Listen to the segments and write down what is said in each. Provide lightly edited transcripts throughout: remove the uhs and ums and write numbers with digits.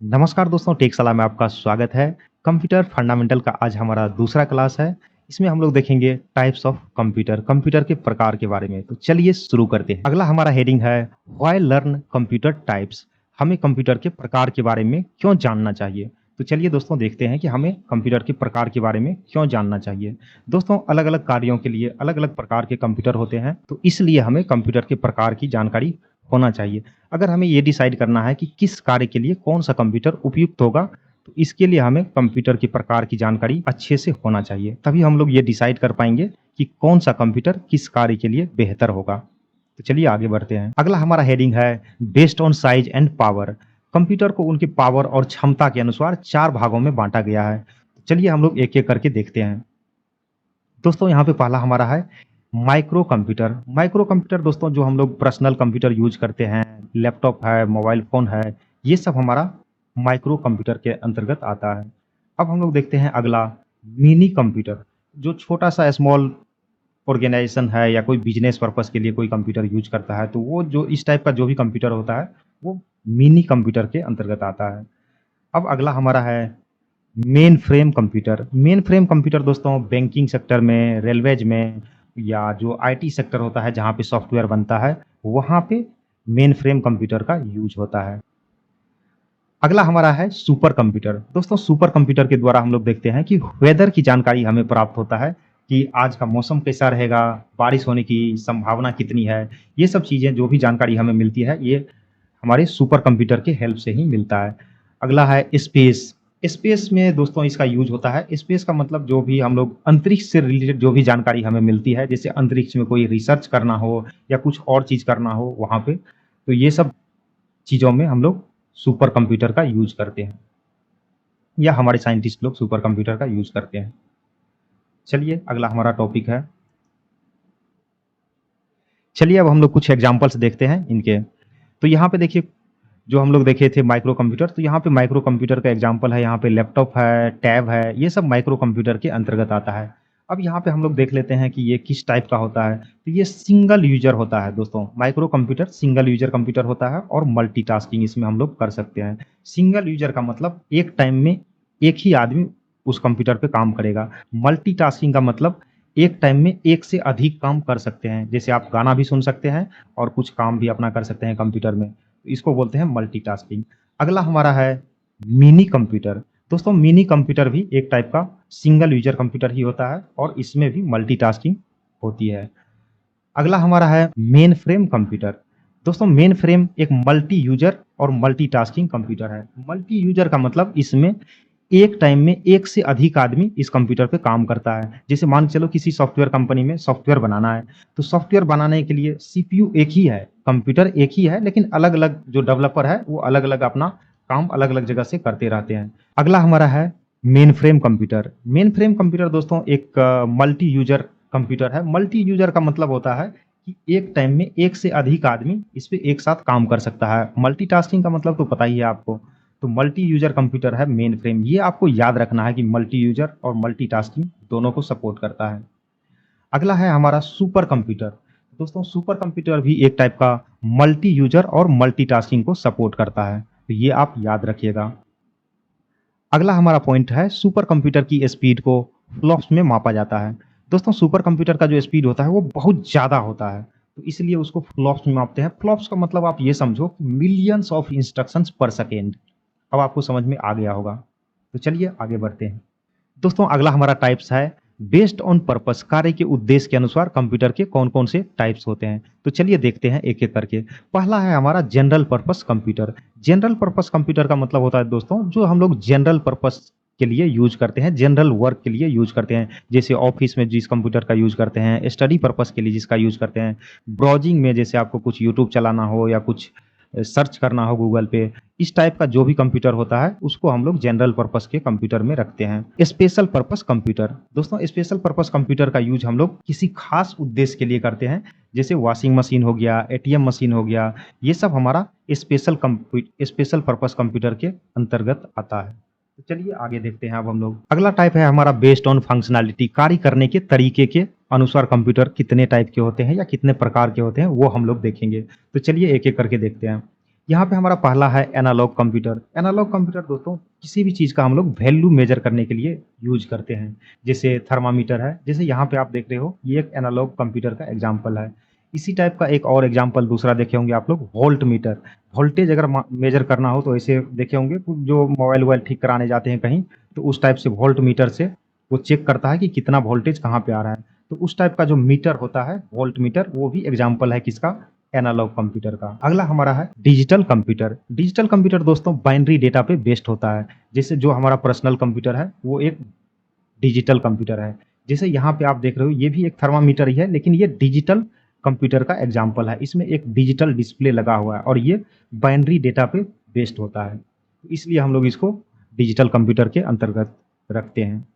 नमस्कार दोस्तों, टेक सलाह में आपका स्वागत है। कंप्यूटर फंडामेंटल का आज हमारा दूसरा क्लास है। इसमें हम लोग देखेंगे टाइप्स ऑफ कंप्यूटर, कंप्यूटर के प्रकार के बारे में। तो चलिए शुरू करते हैं। अगला हमारा हेडिंग है व्हाई लर्न कंप्यूटर टाइप्स। हमें कंप्यूटर के प्रकार के बारे में क्यों जानना चाहिए। तो चलिए दोस्तों देखते हैं कि हमें कंप्यूटर के प्रकार के बारे में क्यों जानना चाहिए। दोस्तों अलग-अलग कार्यों के लिए अलग-अलग प्रकार के कंप्यूटर होते हैं, तो इसलिए हमें कंप्यूटर के प्रकार की जानकारी होना चाहिए। अगर हमें ये डिसाइड करना है कि किस कार्य के लिए कौन-सा कंप्यूटर उपयुक्त होगा, तो इसके लिए हमें कंप्यूटर के प्रकार की जानकारी अच्छे से होना चाहिए। तभी हम लोग ये डिसाइड कर पाएँगे कि कौन-सा कंप्यूटर किस कार्य के लिए बेहतर होगा। तो चलिए आगे बढ़ते हैं। अगला हमारा हेडिंग है based on size and power. Computer को उनके पावर और क्षमता के अनुसार 4 भागों में बाँटा गया है। चलिए हम लोग एक-एक करके देखते हैं। दोस्तों यहाँ पे पहला हमारा है माइक्रो कंप्यूटर। माइक्रो कंप्यूटर दोस्तों जो हम लोग पर्सनल कंप्यूटर यूज़ करते हैं, लैपटॉप है, मोबाइल फ़ोन है, ये सब हमारा माइक्रो कंप्यूटर के अंतर्गत आता है। अब हम लोग देखते हैं अगला मिनी कंप्यूटर, जो छोटा-सा स्मॉल ऑर्गेनाइज़ेशन है या कोई बिज़नेस पर्पज़ के लिए कोई कंप्यूटर यूज़ करता है, तो वो जो इस टाइप का जो भी कंप्यूटर होता है, वो मिनी कंप्यूटर के अंतर्गत आता है। अब अगला हमारा है main frame computer. Main frame computer दोस्तों बैंकिंग सेक्टर में, रेलवेज में या जो आईटी सेक्टर होता है जहाँ पे सॉफ्टवेयर बनता है, वहाँ पे मेन फ्रेम कंप्यूटर का यूज़ होता है। अगला हमारा है सुपर कंप्यूटर। दोस्तों सुपर कंप्यूटर के द्वारा हम लोग देखते हैं कि वेदर की जानकारी हमें प्राप्त होता है कि आज का मौसम कैसा रहेगा, बारिश होने की संभावना कितनी है। ये सब चीज़ें जो भी जानकारी हमें मिलती है, ये हमारे सुपर कंप्यूटर के हेल्प से ही मिलता है। अगला है स्पेस। स्पेस में दोस्तों इसका यूज़ होता है। स्पेस का मतलब जो भी हम लोग अंतरिक्ष से रिलेटेड जो भी जानकारी हमें मिलती है, जैसे अंतरिक्ष में कोई रिसर्च करना हो या कुछ और चीज़ करना हो वहाँ पे, तो ये सब चीज़ों में हम लोग सुपर कंप्यूटर का यूज़ करते हैं या हमारे साइंटिस्ट लोग सुपर कंप्यूटर का यूज़ करते हैं। चलिए अगला हमारा टॉपिक है। चलिए अब हम लोग कुछ एग्ज़ाम्पल्स देखते हैं इनके। तो यहाँ पे देखिए जो हम लोग देखे थे माइक्रो कंप्यूटर, तो यहाँ पे माइक्रो कंप्यूटर का एग्जांपल है, यहाँ पे लैपटॉप है, टैब है, ये सब माइक्रो कंप्यूटर के अंतर्गत आता है। अब यहाँ पे हम लोग देख लेते हैं कि ये किस टाइप का होता है। तो ये सिंगल यूज़र होता है दोस्तों, micro computer single user computer होता है और मल्टीटास्किंग इसमें हम लोग कर सकते हैं। सिंगल यूज़र का मतलब एक टाइम में एक ही आदमी उस कंप्यूटर पे काम करेगा। मल्टीटास्किंग का मतलब एक टाइम में एक से अधिक काम कर सकते हैं। जैसे आप गाना भी सुन सकते हैं और कुछ काम भी अपना कर सकते हैं कंप्यूटर में। इसको बोलते हैं मल्टीटास्किंग। अगला हमारा है मिनी कंप्यूटर। दोस्तों मिनी कंप्यूटर भी एक टाइप का सिंगल यूजर कंप्यूटर ही होता है और इसमें भी मल्टीटास्किंग होती है। अगला हमारा है मेन फ्रेम कंप्यूटर। दोस्तों मेन फ्रेम एक मल्टी यूजर और मल्टीटास्किंग कंप्यूटर है। मल्टी यूजर का मतलब इसमें एक टाइम में एक से अधिक आदमी इस कंप्यूटर पे काम करता है। जैसे मान के चलो किसी सॉफ्टवेयर कंपनी में सॉफ्टवेयर बनाना है, तो सॉफ्टवेयर बनाने के लिए सीपीयू एक ही है, कंप्यूटर एक ही है, लेकिन अलग-अलग जो डेवलपर है वो अलग-अलग अपना काम अलग-अलग जगह से करते रहते हैं। अगला हमारा है main frame computer. Main frame computer दोस्तों एक मल्टी यूजर कंप्यूटर है। मल्टी यूजर का मतलब होता है कि एक टाइम में एक से अधिक आदमी इस पे एक साथ काम कर सकता है। मल्टीटास्किंग का मतलब तो पता ही है आपको। तो मल्टी यूजर कंप्यूटर है मेन फ्रेम। ये आपको याद रखना है कि मल्टी यूजर और मल्टीटास्किंग दोनों को सपोर्ट करता है। अगला है हमारा सुपर कंप्यूटर। दोस्तों सुपर कंप्यूटर भी एक टाइप का मल्टी यूजर और मल्टीटास्किंग को सपोर्ट करता है, तो ये आप याद रखिएगा। अगला हमारा पॉइंट है सुपर कंप्यूटर की स्पीड को फ्लॉप्स में मापा जाता है। दोस्तों सुपर कंप्यूटर का जो स्पीड होता है वो बहुत ज़्यादा होता है, तो इसलिए उसको फ्लॉप्स में मापते हैं। फ्लॉप्स का मतलब आप ये समझो मिलियंस ऑफ इंस्ट्रक्शंस पर सेकेंड। अब आपको समझ में आ गया होगा। तो चलिए आगे बढ़ते हैं। दोस्तों अगला हमारा टाइप्स है बेस्ड ऑन पर्पस। कार्य के उद्देश्य के अनुसार कंप्यूटर के कौन-कौन से टाइप्स होते हैं। तो चलिए देखते हैं एक-एक करके। पहला है हमारा general purpose computer. General purpose computer का मतलब होता है दोस्तों जो हम लोग जनरल पर्पस के लिए यूज़ करते हैं, जनरल वर्क के लिए यूज़ करते हैं। जैसे ऑफ़िस में जिस कंप्यूटर का यूज़ करते हैं, स्टडी पर्पस के लिए जिसका यूज़ करते हैं, ब्राउज़िंग में जैसे आपको कुछ यूट्यूब चलाना हो या कुछ सर्च करना हो गूगल पे, इस टाइप का जो भी कंप्यूटर होता है उसको हम लोग जनरल पर्पस के कंप्यूटर में रखते हैं। Special purpose computer. दोस्तों स्पेशल पर्पस कंप्यूटर का यूज हम लोग किसी खास उद्देश्य के लिए करते हैं, जैसे वॉशिंग मशीन हो गया, एटीएम मशीन हो गया, ये सब हमारा स्पेशल पर्पस कंप्यूटर के अंतर्गत आता है। तो चलिए आगे देखते हैं अब हम लोग। अगला टाइप है हमारा बेस्ड ऑन फंक्शनैलिटी। कार्य करने के तरीके के अनुसार कंप्यूटर कितने टाइप के होते हैं या कितने प्रकार के होते हैं वो हम लोग देखेंगे। तो चलिए एक-एक करके देखते हैं। यहाँ पे हमारा पहला है एनालॉग कंप्यूटर। एनालॉग कंप्यूटर दोस्तों किसी भी चीज़ का हम लोग वैल्यू मेजर करने के लिए यूज करते हैं। जैसे थर्मामीटर है, जैसे यहाँ पे आप देख रहे हो, ये एक एनालॉग कंप्यूटर का एग्जाम्पल है। इसी टाइप का एक और एग्जाम्पल दूसरा देखे होंगे आप लोग, वोल्ट मीटर। वोल्टेज अगर मेजर करना हो तो ऐसे देखे होंगे, जो मोबाइल वोबाइल ठीक कराने जाते हैं कहीं, तो उस टाइप से वोल्ट मीटर से वो चेक करता है कि कितना वोल्टेज कहाँ पे आ रहा है। तो उस टाइप का जो मीटर होता है वोल्ट मीटर, वो भी एग्जाम्पल है किसका, एनालॉग कंप्यूटर का। अगला हमारा है डिजिटल कंप्यूटर। डिजिटल कंप्यूटर दोस्तों बाइनरी डेटा पे बेस्ड होता है। जैसे जो हमारा पर्सनल कंप्यूटर है वो एक डिजिटल कंप्यूटर है। जैसे यहाँ पे आप देख रहे हो, ये भी एक थर्मामीटर ही है, लेकिन ये डिजिटल कंप्यूटर का एग्जाम्पल है। इसमें एक डिजिटल डिस्प्ले लगा हुआ है और ये बाइनरी डेटा पे बेस्ड होता है, इसलिए हम लोग इसको डिजिटल कंप्यूटर के अंतर्गत रखते हैं।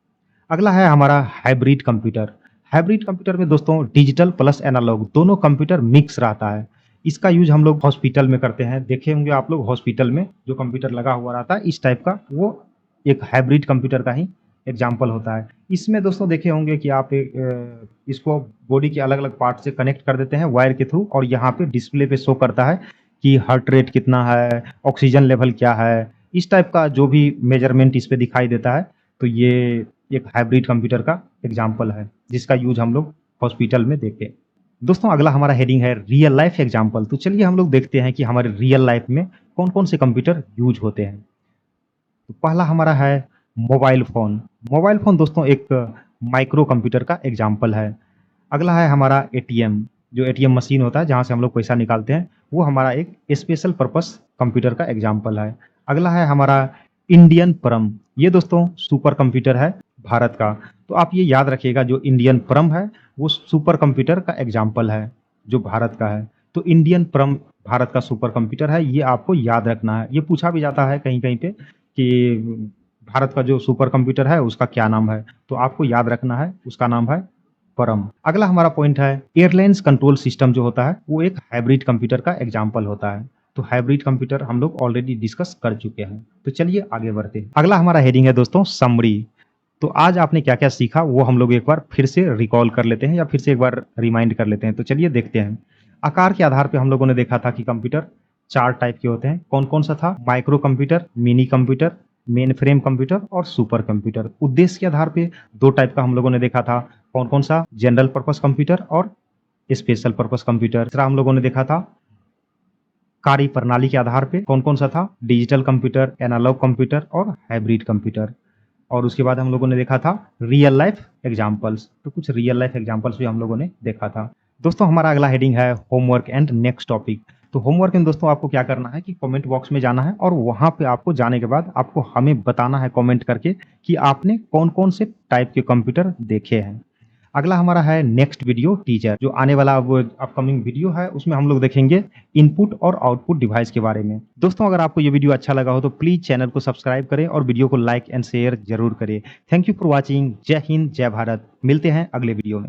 अगला है हमारा हाइब्रिड कंप्यूटर। हाइब्रिड कंप्यूटर में दोस्तों डिजिटल प्लस एनालॉग दोनों कंप्यूटर मिक्स रहता है। इसका यूज हम लोग हॉस्पिटल में करते हैं। देखे होंगे आप लोग, हॉस्पिटल में जो कंप्यूटर लगा हुआ रहता है इस टाइप का, वो एक हाइब्रिड कंप्यूटर का ही एग्जाम्पल होता है। इसमें दोस्तों देखे होंगे कि आप इसको बॉडी के अलग अलग पार्ट से कनेक्ट कर देते हैं वायर के थ्रू, और यहाँ पे डिस्प्ले पे शो करता है कि हार्ट रेट कितना है, ऑक्सीजन लेवल क्या है, इस टाइप का जो भी मेजरमेंट इस पे दिखाई देता है। तो ये एक हाइब्रिड कंप्यूटर का एग्जाम्पल है जिसका यूज हम लोग हॉस्पिटल में देखते हैं। दोस्तों अगला हमारा हेडिंग है रियल लाइफ एग्जाम्पल। तो चलिए हम लोग देखते हैं कि हमारे रियल लाइफ में कौन कौन से कंप्यूटर यूज होते हैं। तो पहला हमारा है मोबाइल फ़ोन। मोबाइल फ़ोन दोस्तों एक माइक्रो कंप्यूटर का एग्जाम्पल है। अगला है हमारा एटीएम। जो एटीएम मशीन होता है जहाँ से हम लोग पैसा निकालते हैं, वो हमारा एक स्पेशल पर्पस कंप्यूटर का एग्जाम्पल है। अगला है हमारा इंडियन परम। ये दोस्तों सुपर कंप्यूटर है भारत का। तो आप ये याद रखिएगा, जो इंडियन परम है वो सुपर कंप्यूटर का एग्जाम्पल है जो भारत का है। तो इंडियन परम भारत का सुपर कंप्यूटर है, ये आपको याद रखना है। ये पूछा भी जाता है कहीं कहीं पे कि भारत का जो सुपर कंप्यूटर है उसका क्या नाम है, तो आपको याद रखना है, उसका नाम है परम। अगला हमारा पॉइंट है एयरलाइंस कंट्रोल सिस्टम जो होता है वो एक हाइब्रिड कंप्यूटर का एग्जाम्पल होता है। तो हाइब्रिड कंप्यूटर हम लोग ऑलरेडी डिस्कस कर चुके हैं। तो चलिए आगे बढ़ते हैं। अगला हमारा हेडिंग है दोस्तों समरी। तो आज आपने क्या क्या सीखा वो हम लोग एक बार फिर से रिकॉल कर लेते हैं, या फिर से एक बार रिमाइंड कर लेते हैं। तो चलिए देखते हैं। आकार के आधार पे हम लोगों ने देखा था कि कंप्यूटर 4 टाइप के होते हैं। कौन कौन सा था? Micro computer, mini computer, main frame computer और सुपर कंप्यूटर। उद्देश्य के आधार पे 2 टाइप का हम लोगों ने देखा था। कौन कौन सा? जनरल पर्पस कंप्यूटर और स्पेशल पर्पस कंप्यूटर। तीसरा हम लोगों ने देखा था कार्य प्रणाली के आधार पे कौन कौन सा था? डिजिटल कंप्यूटर, एनालॉग कंप्यूटर और हाइब्रिड कंप्यूटर। और उसके बाद हम लोगों ने देखा था रियल लाइफ एग्जाम्पल्स। तो कुछ रियल लाइफ एग्जाम्पल्स भी हम लोगों ने देखा था। दोस्तों हमारा अगला हेडिंग है होमवर्क एंड नेक्स्ट टॉपिक। तो होमवर्क में दोस्तों आपको क्या करना है कि कमेंट बॉक्स में जाना है, और वहां पे आपको जाने के बाद आपको हमें बताना है कमेंट करके कि आपने कौन कौन से टाइप के कंप्यूटर देखे हैं। अगला हमारा है नेक्स्ट वीडियो टीचर। जो आने वाला वो अपकमिंग वीडियो है उसमें हम लोग देखेंगे इनपुट और आउटपुट डिवाइस के बारे में। दोस्तों अगर आपको ये वीडियो अच्छा लगा हो तो प्लीज चैनल को सब्सक्राइब करें और वीडियो को लाइक एंड शेयर जरूर करें। Thank you for watching. जय हिंद, जय भारत। मिलते हैं अगले वीडियो में।